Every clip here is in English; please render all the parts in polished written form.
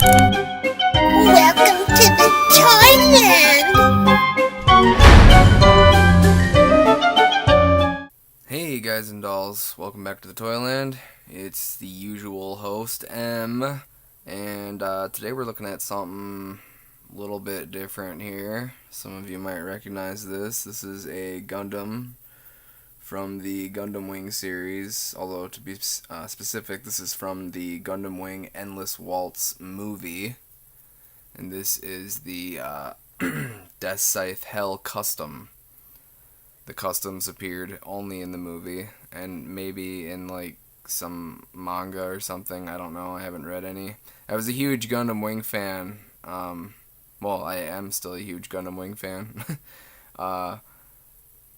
Welcome to the Toyland! Hey guys and dolls, welcome back to the Toyland. It's the usual host, M, and today we're looking at something a little bit different here. Some of you might recognize this. This is a Gundam from the Gundam Wing series, although to be specific, this is from the Gundam Wing Endless Waltz movie. And this is the Deathscythe Hell Custom. The customs appeared only in the movie, and maybe in like some manga or something. I don't know. I haven't read any. I was a huge Gundam Wing fan. Well, I am still a huge Gundam Wing fan.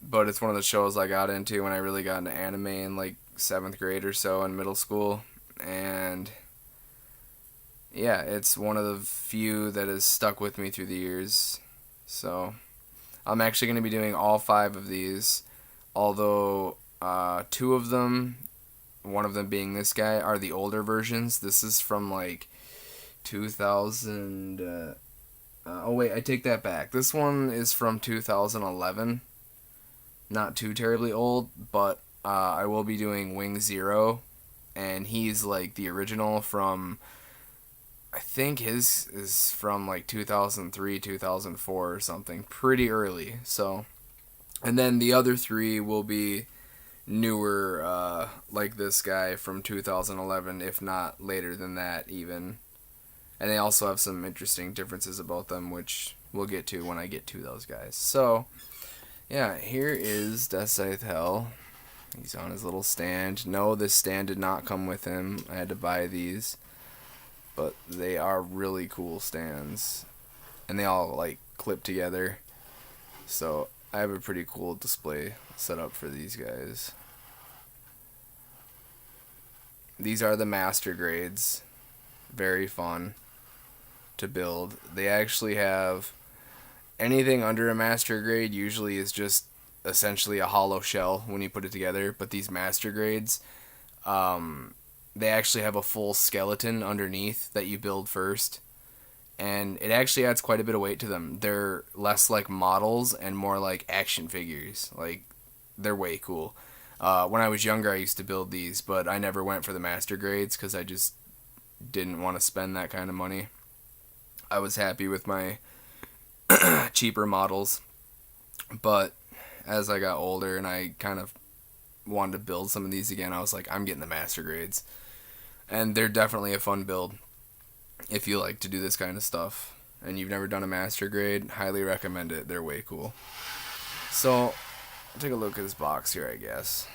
But it's one of the shows I got into when I really got into anime in like 7th grade or so in middle school. And yeah, it's one of the few that has stuck with me through the years. So I'm actually going to be doing all 5 of these, although 2 of them, one of them being this guy, are the older versions. This is from like 2000. Oh wait, I take that back. This one is from 2011. Not too terribly old, but I will be doing Wing Zero, and he's like the original from, I think his is from like 2003, 2004 or something, pretty early. So, and then the other 3 will be newer, like this guy from 2011, if not later than that even. And they also have some interesting differences about them, which we'll get to when I get to those guys. So, yeah, here is Deathscythe Hell. He's on his little stand. No, this stand did not come with him. I had to buy these. But they are really cool stands. And they all, like, clip together. So, I have a pretty cool display set up for these guys. These are the master grades. Very fun to build. They actually have anything under a master grade usually is just essentially a hollow shell when you put it together, but these master grades, they actually have a full skeleton underneath that you build first, and it actually adds quite a bit of weight to them. They're less like models and more like action figures. Like, they're way cool. When I was younger, I used to build these, but I never went for the master grades because I just didn't want to spend that kind of money. I was happy with my cheaper models, but as I got older and I kind of wanted to build some of these again, I was like, I'm getting the master grades, and they're definitely a fun build if you like to do this kind of stuff and you've never done a master grade. Highly recommend it. They're way cool. So take a look at this box here. I guess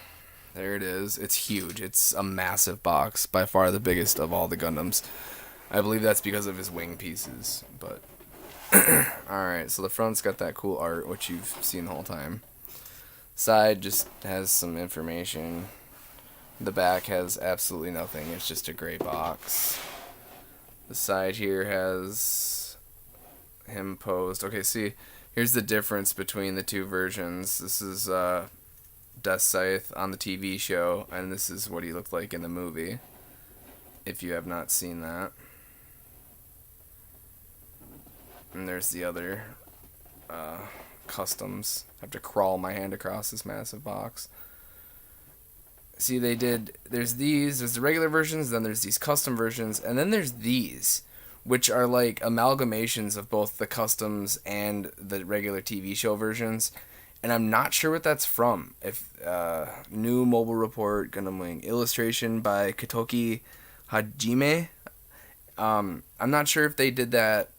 there it is. It's huge. It's a massive box, by far the biggest of all the Gundams. I believe that's because of his wing pieces, but alright, so the front's got that cool art, which you've seen the whole time. Side just has some information. The back has absolutely nothing. It's just a gray box. The side here has him posed. Okay, see, here's the difference between the 2 versions. This is Deathscythe on the TV show, and this is what he looked like in the movie, if you have not seen that. And there's the other customs. I have to crawl my hand across this massive box. See, there's the regular versions, then there's these custom versions, and then there's these, which are like amalgamations of both the customs and the regular TV show versions. And I'm not sure what that's from. If New Mobile Report, Gundam Wing, illustration by Katoki Hajime. I'm not sure if they did that,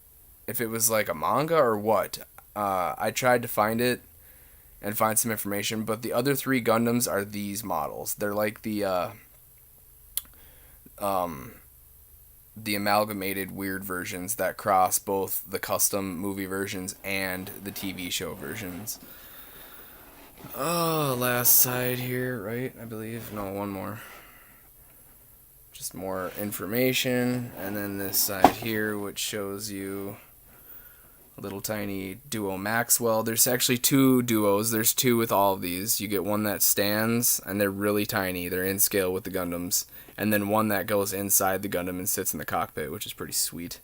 if it was like a manga or what. I tried to find it and find some information, but the other 3 Gundams are these models. They're like the amalgamated weird versions that cross both the custom movie versions and the TV show versions. Oh, last side here, right? I believe. No, one more. Just more information, and then this side here, which shows you little tiny duo Maxwell. There's actually two duos. There's two with all of these. You get one that stands, and they're really tiny. They're in scale with the Gundams. And then one that goes inside the Gundam and sits in the cockpit, which is pretty sweet.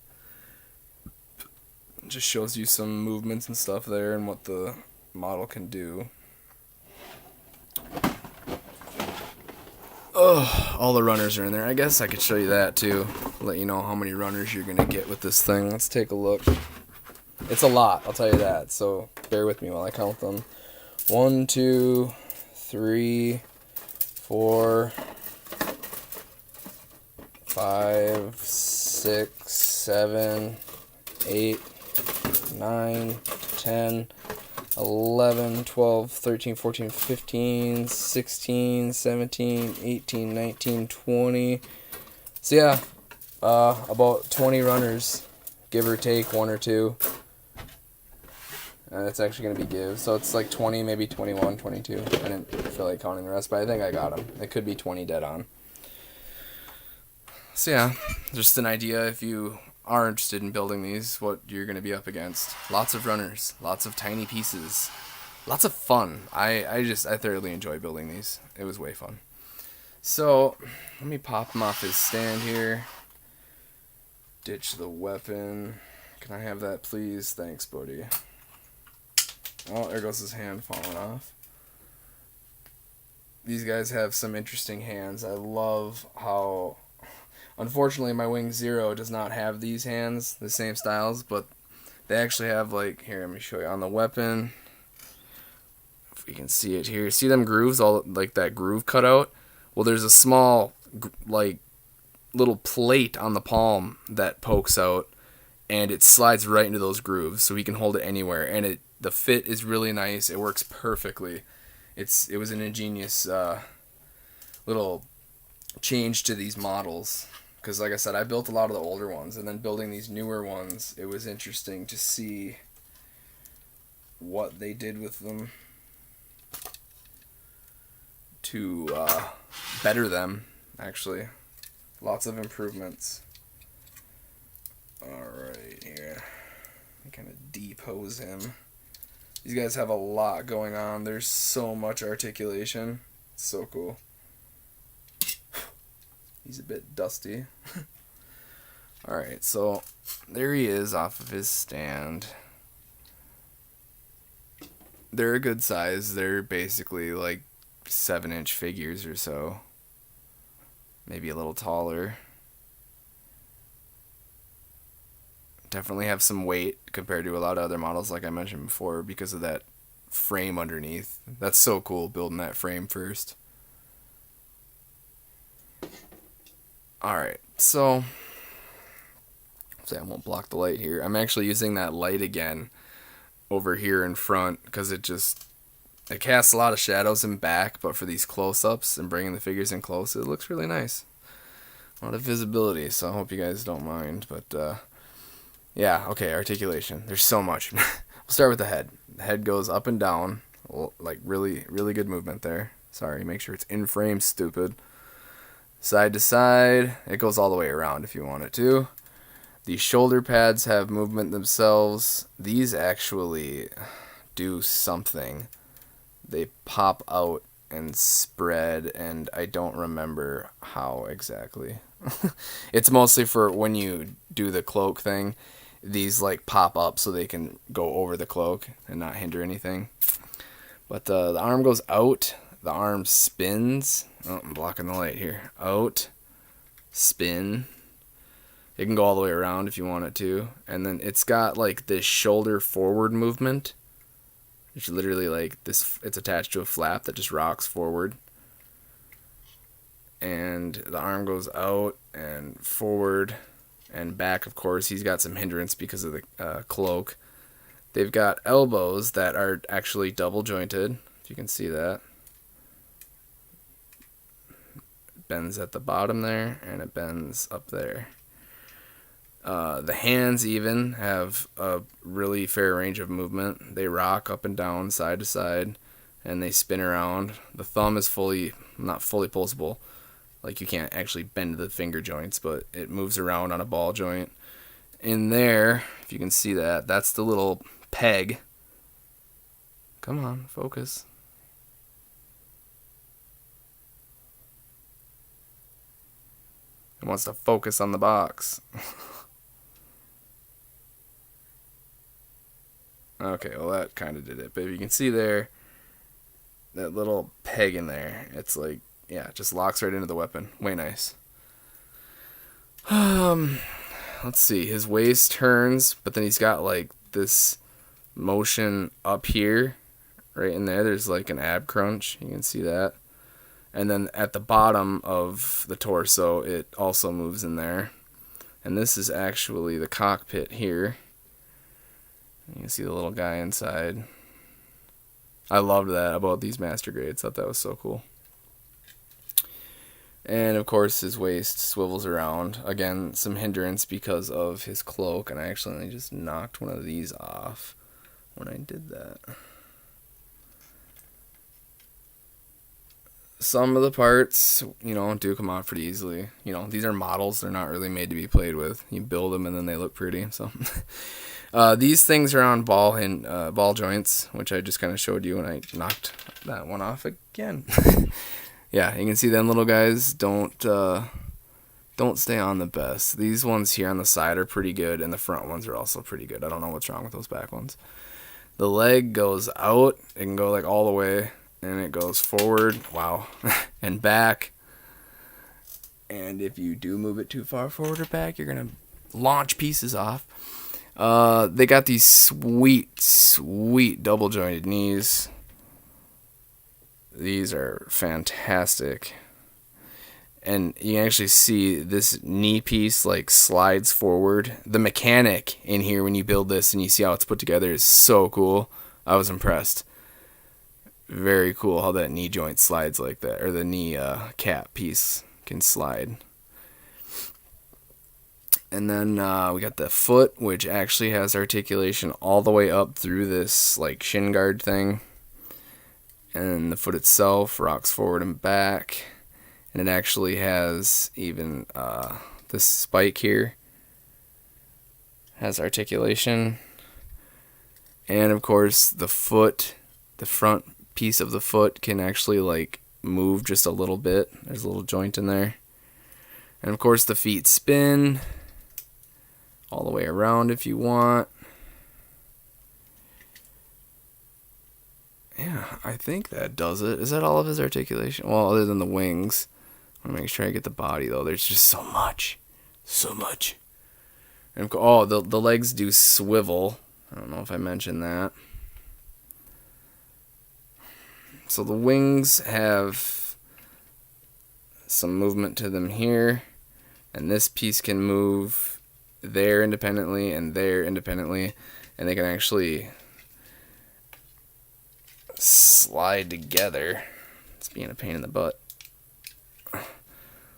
It just shows you some movements and stuff there and what the model can do. Oh, all the runners are in there. I guess I could show you that too. Let you know how many runners you're going to get with this thing. Let's take a look. It's a lot, I'll tell you that. So bear with me while I count them. 1, 2, 3, 4, 5, 6, 7, 8, 9, 10, 11, 12, 13, 14, 15, 16, 17, 18, 19, 20. So yeah, about 20 runners, give or take 1 or 2. And it's actually going to be give. So it's like 20, maybe 21, 22. I didn't feel like counting the rest, but I think I got them. It could be 20 dead on. So yeah, just an idea if you are interested in building these, what you're going to be up against. Lots of runners, lots of tiny pieces, lots of fun. I thoroughly enjoy building these. It was way fun. So let me pop him off his stand here. Ditch the weapon. Can I have that, please? Thanks, buddy. Oh, there goes his hand falling off. These guys have some interesting hands. I love how... Unfortunately, my Wing Zero does not have these hands, the same styles, but they actually have, like... Here, let me show you. On the weapon, if we can see it here. See them grooves? All like that groove cut out? Well, there's a small, like, little plate on the palm that pokes out, and it slides right into those grooves, so he can hold it anywhere. And the fit is really nice. It works perfectly. It was an ingenious little change to these models, because like I said, I built a lot of the older ones, and then building these newer ones, it was interesting to see what they did with them to better them, actually. Lots of improvements. Alright, here. Kind of depose him. These guys have a lot going on. There's so much articulation. It's so cool. He's a bit dusty. Alright, so there he is off of his stand. They're a good size. They're basically like 7-inch figures or so. Maybe a little taller. Definitely have some weight compared to a lot of other models, like I mentioned before, because of that frame underneath. That's so cool, building that frame first. Alright, so I won't block the light here. I'm actually using that light again over here in front because it casts a lot of shadows in back, but for these close-ups and bringing the figures in close, it looks really nice. A lot of visibility, so I hope you guys don't mind, but yeah, okay, articulation. There's so much. We'll start with the head. The head goes up and down, like really, really good movement there. Sorry, make sure it's in frame, stupid. Side to side, it goes all the way around if you want it to. The shoulder pads have movement themselves. These actually do something. They pop out and spread, and I don't remember how exactly. It's mostly for when you do the cloak thing. These like pop up so they can go over the cloak and not hinder anything. But the arm goes out. The arm spins. Oh, I'm blocking the light here. Out. Spin. It can go all the way around if you want it to. And then it's got like this shoulder forward movement. It's literally like this. It's attached to a flap that just rocks forward. And the arm goes out and forward and back, of course. He's got some hindrance because of the cloak. They've got elbows that are actually double jointed, if you can see that. It bends at the bottom there, and it bends up there. The hands even have a really fair range of movement. They rock up and down, side to side, and they spin around. The thumb is not fully pulsable. Like, you can't actually bend the finger joints, but it moves around on a ball joint. in there, if you can see that, that's the little peg. Come on, focus. It wants to focus on the box. Okay, well that kind of did it. But if you can see there, that little peg in there, it's like, yeah, it just locks right into the weapon. Way nice. Let's see. His waist turns, but then he's got like this motion up here, right in there. There's like an ab crunch. You can see that. And then at the bottom of the torso, it also moves in there. And this is actually the cockpit here. You can see the little guy inside. I loved that about these master grades. Thought that was so cool. And of course his waist swivels around. Again, some hindrance because of his cloak. And I accidentally just knocked one of these off when I did that. Some of the parts, do come off pretty easily. These are models. They're not really made to be played with. You build them and then they look pretty. So these things are on ball joints, which I just kind of showed you, and I knocked that one off again. Yeah, you can see them little guys don't stay on the best. These ones here on the side are pretty good, and the front ones are also pretty good. I don't know what's wrong with those back ones. The leg goes out. It can go like all the way. And it goes forward, wow, and back. And if you do move it too far forward or back, you're going to launch pieces off. They got these sweet, sweet double jointed knees. These are fantastic. And you can actually see this knee piece like slides forward. The mechanic in here when you build this and you see how it's put together is so cool. I was impressed. Very cool how that knee joint slides like that, or the knee cap piece can slide. And then we got the foot, which actually has articulation all the way up through this like shin guard thing. And the foot itself rocks forward and back. And it actually has even this spike here has articulation. And of course the foot, the front piece of the foot can actually like move just a little bit. There's a little joint in there. And of course the feet spin all the way around if you want. Yeah, I think that does it. Is that all of his articulation? Well, other than the wings. I want to make sure I get the body though. There's just so much. So much. And the legs do swivel. I don't know if I mentioned that. So the wings have some movement to them here, and this piece can move there independently and there independently, and they can actually slide together. It's being a pain in the butt.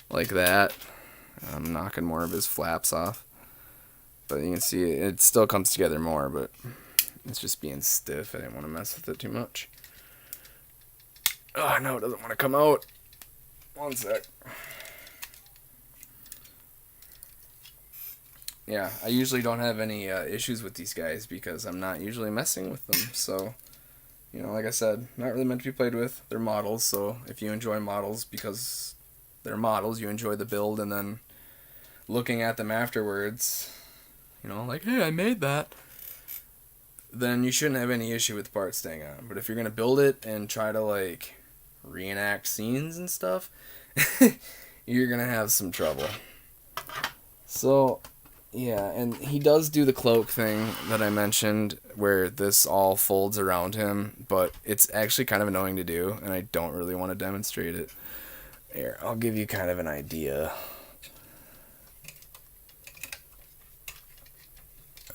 Like that. I'm knocking more of his flaps off. But you can see it still comes together more, but it's just being stiff. I didn't want to mess with it too much. Oh, no, it doesn't want to come out. One sec. Yeah, I usually don't have any issues with these guys because I'm not usually messing with them. So, like I said, not really meant to be played with. They're models, so if you enjoy models because they're models, you enjoy the build, and then looking at them afterwards, like, hey, I made that, then you shouldn't have any issue with the part staying on. But if you're going to build it and try to, like, reenact scenes and stuff, you're going to have some trouble. So, yeah, and he does do the cloak thing that I mentioned where this all folds around him, but it's actually kind of annoying to do, and I don't really want to demonstrate it. Here, I'll give you kind of an idea.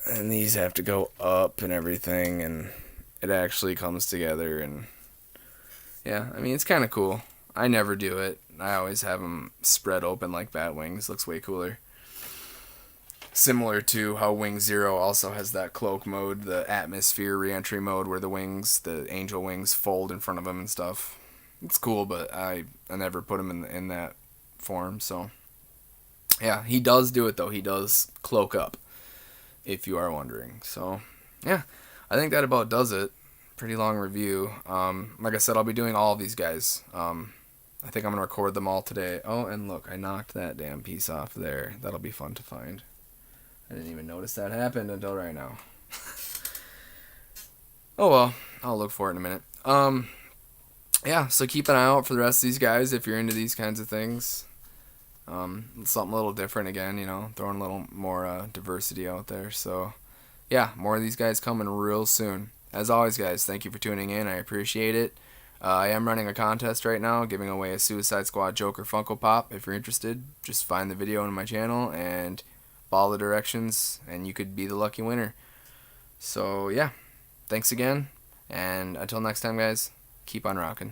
And these have to go up and everything, and it actually comes together, and yeah, I mean, it's kind of cool. I never do it. I always have them spread open like bat wings. Looks way cooler. Similar to how Wing Zero also has that cloak mode, the atmosphere reentry mode, where the wings, the angel wings, fold in front of them and stuff. It's cool, but I never put them in that form, so yeah, he does do it, though. He does cloak up. if you are wondering. So, yeah, I think that about does it. Pretty long review. Like I said, I'll be doing all of these guys. I think I'm going to record them all today. Oh, and look, I knocked that damn piece off there. That'll be fun to find. I didn't even notice that happened until right now. Oh well, I'll look for it in a minute. Yeah, so keep an eye out for the rest of these guys if you're into these kinds of things. Something a little different again, you know, throwing a little more diversity out there. So, yeah, more of these guys coming real soon. As always, guys, thank you for tuning in. I appreciate it. I am running a contest right now, giving away a Suicide Squad Joker Funko Pop. If you're interested, just find the video on my channel and follow the directions, and you could be the lucky winner. So, yeah, thanks again, and until next time, guys, keep on rocking.